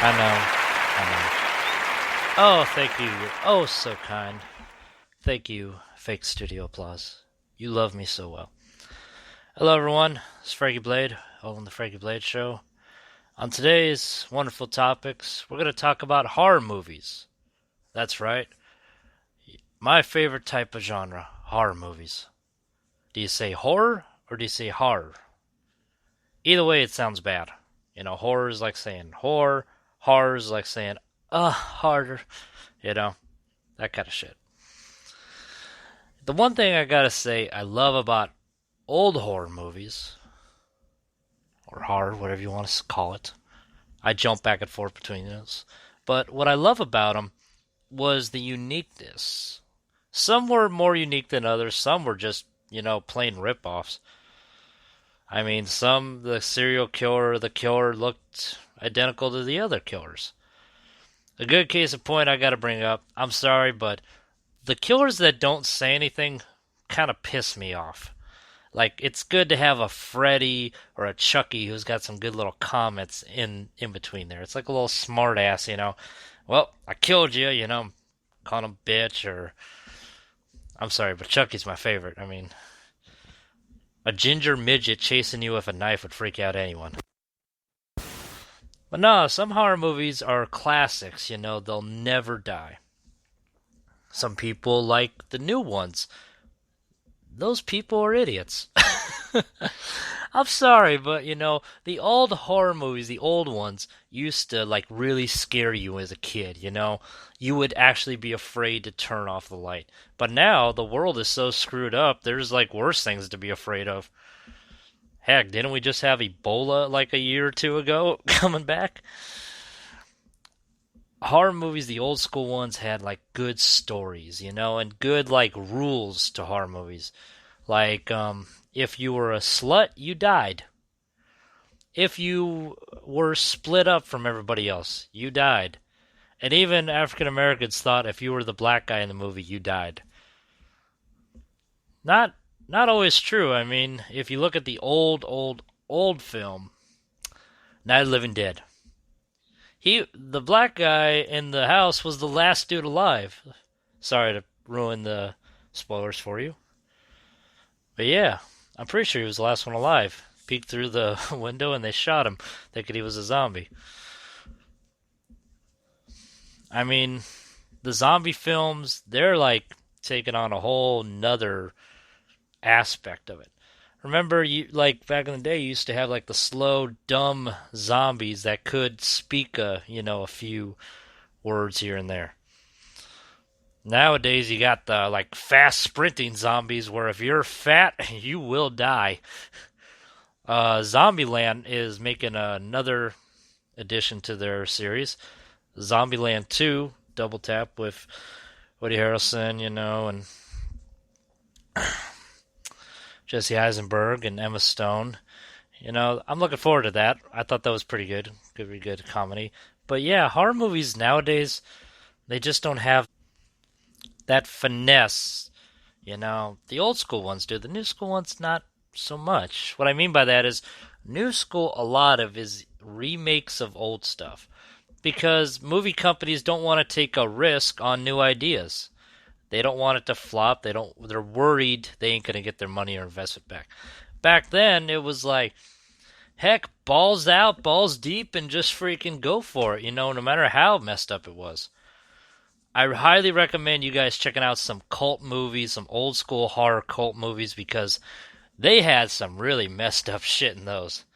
I know. I know. Oh, thank you. You're oh so kind. Thank you, fake studio applause. You love me so well. Hello, everyone. It's Frankie Blade, on the Frankie Blade Show. On today's wonderful topics, we're going to talk about horror movies. That's right. My favorite type of genre, horror movies. Do you say horror or do you say horror? Either way, it sounds bad. Horror is like saying horror. Horror is like saying, harder. You know, that kind of shit. The one thing I gotta say I love about old horror movies, or horror, whatever you want to call it, I jump back and forth between those. But what I love about them was the uniqueness. Some were more unique than others. Some were just, plain rip-offs. I mean, the serial killer, the killer looked identical to the other killers. A good case in point I gotta bring up, I'm sorry, but the killers that don't say anything kind of piss me off. Like, it's good to have a Freddy or a Chucky who's got some good little comments in between there. It's like a little smart ass, Well, I killed you, calling him bitch, or I'm sorry, but Chucky's my favorite. I mean, a ginger midget chasing you with a knife would freak out anyone. But no, some horror movies are classics, they'll never die. Some people like the new ones. Those people are idiots. I'm sorry, but the old horror movies, the old ones, used to like really scare you as a kid, You would actually be afraid to turn off the light. But now the world is so screwed up, there's like worse things to be afraid of. Heck, didn't we just have Ebola like a year or two ago coming back? Horror movies, the old school ones, had like good stories, and good like rules to horror movies. Like, if you were a slut, you died. If you were split up from everybody else, you died. And even African Americans thought if you were the black guy in the movie, you died. Not not always true. I mean, if you look at the old film, Night of the Living Dead, the black guy in the house was the last dude alive. Sorry to ruin the spoilers for you. But yeah, I'm pretty sure he was the last one alive. Peeked through the window and they shot him, thinking he was a zombie. I mean, the zombie films, they're like taking on a whole nother aspect of it. Remember, you like back in the day, you used to have like the slow, dumb zombies that could speak a few words here and there. Nowadays, you got the like fast sprinting zombies where if you're fat, you will die. Zombieland is making another addition to their series, Zombieland 2, double tap with Woody Harrelson, and Jesse Eisenberg and Emma Stone. I'm looking forward to that. I thought that was pretty good. Pretty good comedy. But yeah, horror movies nowadays, they just don't have that finesse. The old school ones do. The new school ones, not so much. What I mean by that is, new school, a lot of is remakes of old stuff. Because movie companies don't want to take a risk on new ideas. They don't want it to flop. They're worried they ain't gonna get their money or investment back. Back then it was like, heck, balls out, balls deep, and just freaking go for it, no matter how messed up it was. I highly recommend you guys checking out some cult movies, some old school horror cult movies, because they had some really messed up shit in those.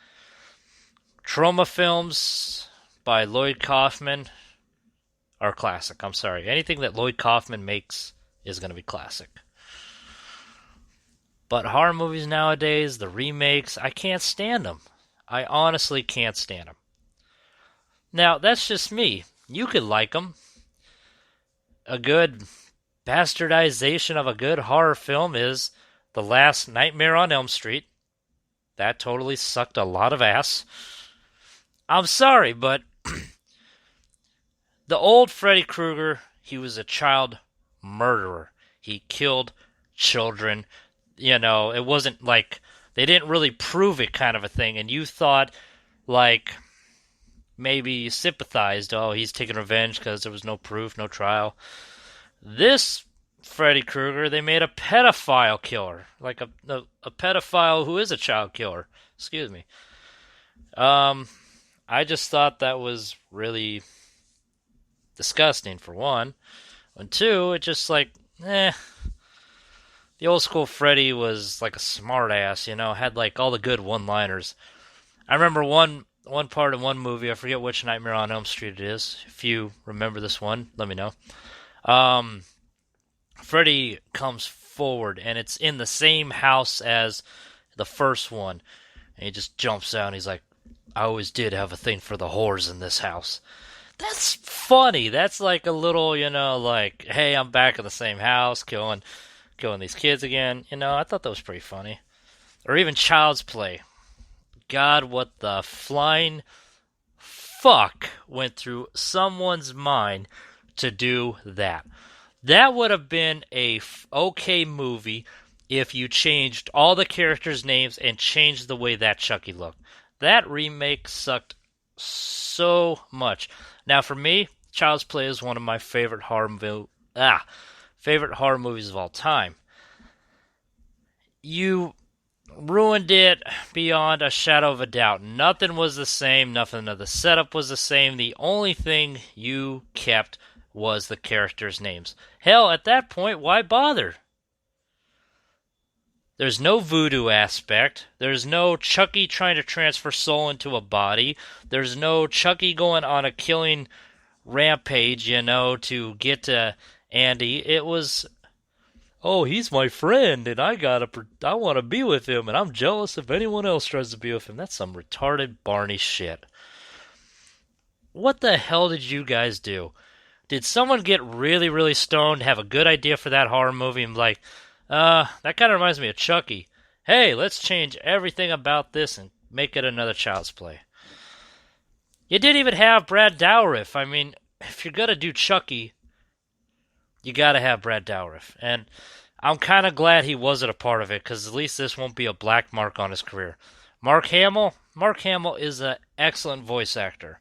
Trauma films by Lloyd Kaufman are classic. I'm sorry. Anything that Lloyd Kaufman makes is going to be classic. But horror movies nowadays, the remakes, I can't stand them. I honestly can't stand them. Now, that's just me. You could like them. A good bastardization of a good horror film is The Last Nightmare on Elm Street. That totally sucked a lot of ass. I'm sorry, but the old Freddy Krueger, he was a child murderer. He killed children. It wasn't like they didn't really prove it kind of a thing. And you thought, like, maybe sympathized. Oh, he's taking revenge because there was no proof, no trial. This Freddy Krueger, they made a pedophile killer, like a pedophile who is a child killer. Excuse me. Um, I just thought that was really disgusting for one, and two, it just like, the old school Freddy was like a smartass, had like all the good one-liners. I remember one part in one movie. I forget which Nightmare on Elm Street it is. If you remember this one, let me know. Um, Freddy comes forward, and it's in the same house as the first one. And he just jumps out, and he's like, "I always did have a thing for the whores in this house." That's funny. That's like a little, like, hey, I'm back in the same house, killing these kids again. I thought that was pretty funny. Or even Child's Play. God, what the flying fuck went through someone's mind to do that? That would have been a okay movie if you changed all the characters' names and changed the way that Chucky looked. That remake sucked so much. Now, for me, Child's Play is one of my favorite favorite horror movies of all time. You ruined it beyond a shadow of a doubt. Nothing was the same. Nothing of the setup was the same. The only thing you kept was the characters' names. Hell, at that point, why bother? There's no voodoo aspect. There's no Chucky trying to transfer soul into a body. There's no Chucky going on a killing rampage, to get to Andy. It was, oh, he's my friend, and I want to be with him, and I'm jealous if anyone else tries to be with him. That's some retarded Barney shit. What the hell did you guys do? Did someone get really, really stoned, have a good idea for that horror movie, and be like, that kind of reminds me of Chucky. Hey, let's change everything about this and make it another Child's Play. You didn't even have Brad Dourif. I mean, if you're gonna do Chucky, you gotta have Brad Dourif. And I'm kind of glad he wasn't a part of it, because at least this won't be a black mark on his career. Mark Hamill is an excellent voice actor.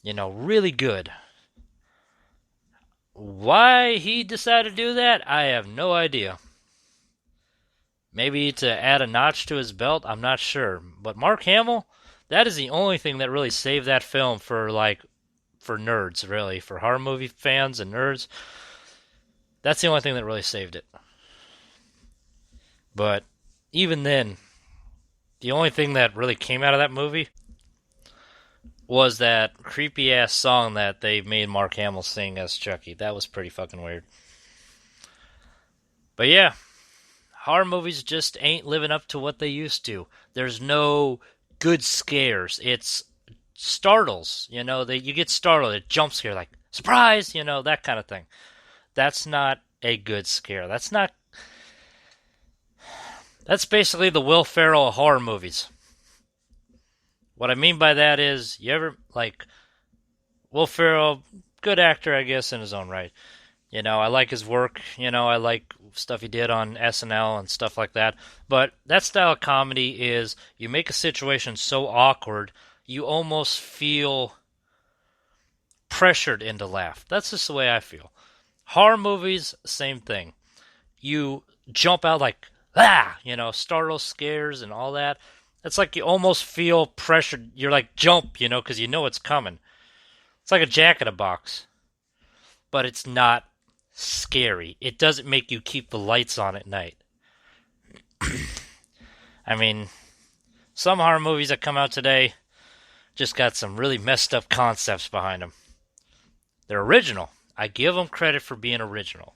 Really good. Why he decided to do that, I have no idea. Maybe to add a notch to his belt, I'm not sure. But Mark Hamill, that is the only thing that really saved that film for nerds, really. For horror movie fans and nerds. That's the only thing that really saved it. But even then, the only thing that really came out of that movie was that creepy ass song that they made Mark Hamill sing as Chucky. That was pretty fucking weird. But yeah, horror movies just ain't living up to what they used to. There's no good scares. It's startles. You get startled. A jump scare, like, surprise, that kind of thing. That's not a good scare. That's basically the Will Ferrell of horror movies. What I mean by that is, you ever, like, Will Ferrell, good actor, I guess, in his own right. I like his work. I like stuff he did on SNL and stuff like that. But that style of comedy is, you make a situation so awkward, you almost feel pressured into laugh. That's just the way I feel. Horror movies, same thing. You jump out like, startle scares and all that. It's like you almost feel pressured. You're like, jump, because you know it's coming. It's like a Jack in a Box. But it's not scary. It doesn't make you keep the lights on at night. I mean, some horror movies that come out today just got some really messed up concepts behind them. They're original. I give them credit for being original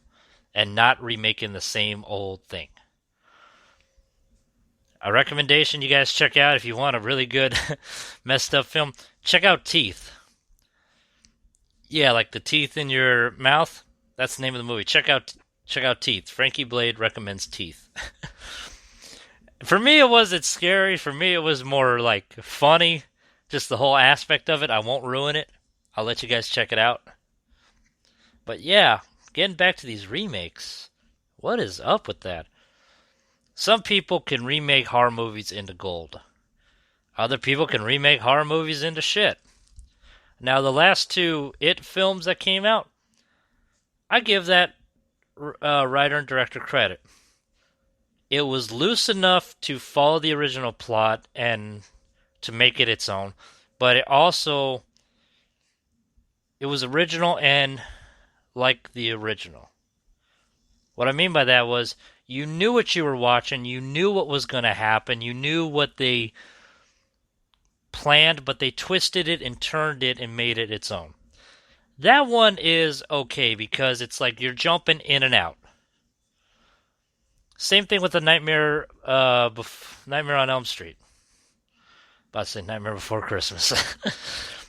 and not remaking the same old thing. A recommendation you guys check out if you want a really good messed up film, check out Teeth. Yeah, like the teeth in your mouth. That's the name of the movie. Check out Teeth. Frankie Blade recommends Teeth. For me, it wasn't scary. For me, it was more like funny. Just the whole aspect of it. I won't ruin it. I'll let you guys check it out. But yeah, getting back to these remakes. What is up with that? Some people can remake horror movies into gold. Other people can remake horror movies into shit. Now, the last two It films that came out, I give that writer and director credit. It was loose enough to follow the original plot and to make it its own, but it was original and like the original. What I mean by that was you knew what you were watching, you knew what was going to happen, you knew what they planned, but they twisted it and turned it and made it its own. That one is okay because it's like you're jumping in and out. Same thing with the Nightmare on Elm Street. About to say Nightmare Before Christmas.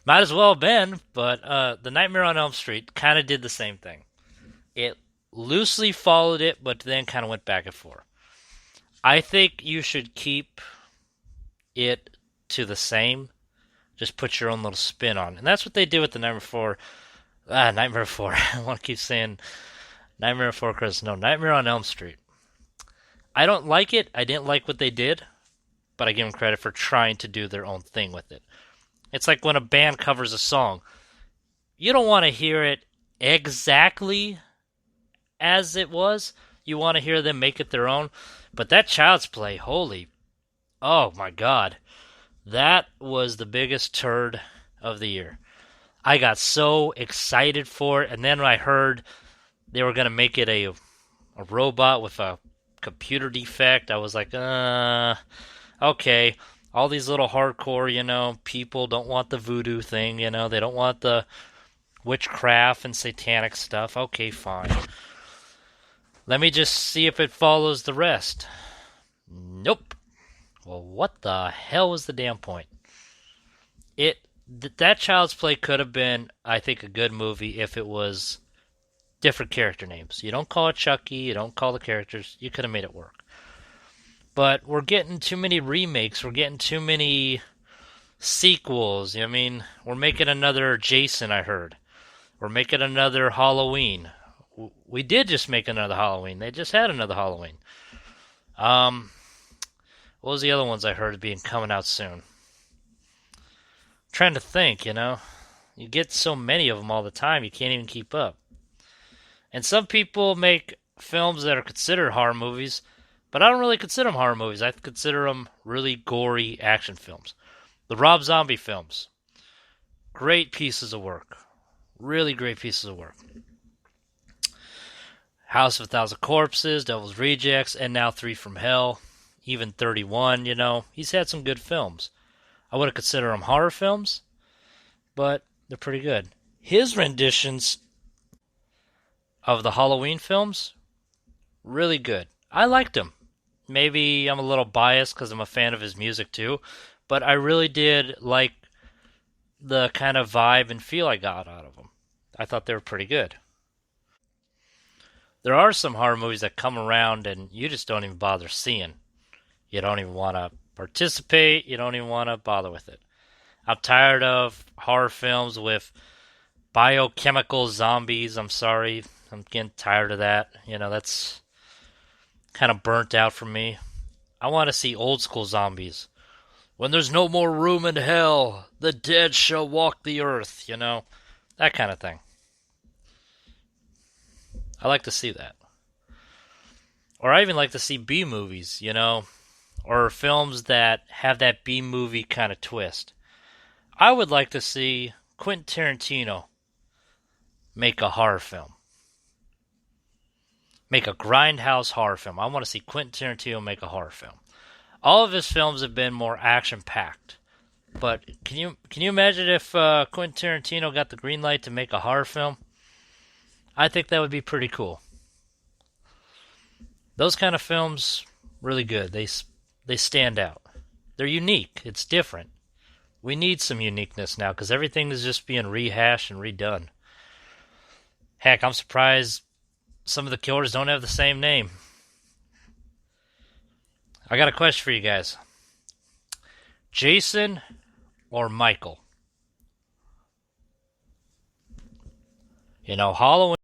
Might as well have been, but the Nightmare on Elm Street kind of did the same thing. It loosely followed it, but then kind of went back and forth. I think you should keep it to the same. Just put your own little spin on it. And that's what they did with the Nightmare Before. Nightmare Before. I want to keep saying Nightmare Before Christmas. No, Nightmare on Elm Street. I don't like it. I didn't like what they did, but I give them credit for trying to do their own thing with it. It's like when a band covers a song. You don't want to hear it exactly as it was. You want to hear them make it their own. But that Child's Play, oh my God. That was the biggest turd of the year. I got so excited for it, and then when I heard they were going to make it a robot with a computer defect, I was like, okay. All these little hardcore, people don't want the voodoo thing, they don't want the witchcraft and satanic stuff. Okay, fine. Let me just see if it follows the rest. Nope. Well, what the hell was the damn point? That Child's Play could have been, I think, a good movie if it was different character names. You don't call it Chucky, you don't call the characters, you could have made it work. But we're getting too many remakes, we're getting too many sequels. I mean, we're making another Jason, I heard. We're making another Halloween. We did just make another Halloween. They just had another Halloween. What was the other ones I heard being coming out soon? Trying to think, You get so many of them all the time, you can't even keep up. And some people make films that are considered horror movies, but I don't really consider them horror movies. I consider them really gory action films. The Rob Zombie films. Great pieces of work. Really great pieces of work. House of a Thousand Corpses, Devil's Rejects, and now Three from Hell. Even 31, He's had some good films. I wouldn't consider them horror films, but they're pretty good. His renditions of the Halloween films, really good. I liked them. Maybe I'm a little biased because I'm a fan of his music too, but I really did like the kind of vibe and feel I got out of them. I thought they were pretty good. There are some horror movies that come around and you just don't even bother seeing. You don't even want to participate. You don't even want to bother with it. I'm tired of horror films with biochemical zombies. I'm sorry. I'm getting tired of that. That's kind of burnt out for me. I want to see old school zombies. When there's no more room in hell, the dead shall walk the earth, That kind of thing. I like to see that. Or I even like to see B movies, or films that have that B movie kind of twist. I would like to see Quentin Tarantino make a horror film. Make a grindhouse horror film. I want to see Quentin Tarantino make a horror film. All of his films have been more action-packed. But can you imagine if Quentin Tarantino got the green light to make a horror film? I think that would be pretty cool. Those kind of films, really good. They stand out. They're unique. It's different. We need some uniqueness now because everything is just being rehashed and redone. Heck, I'm surprised some of the killers don't have the same name. I got a question for you guys. Jason or Michael? Halloween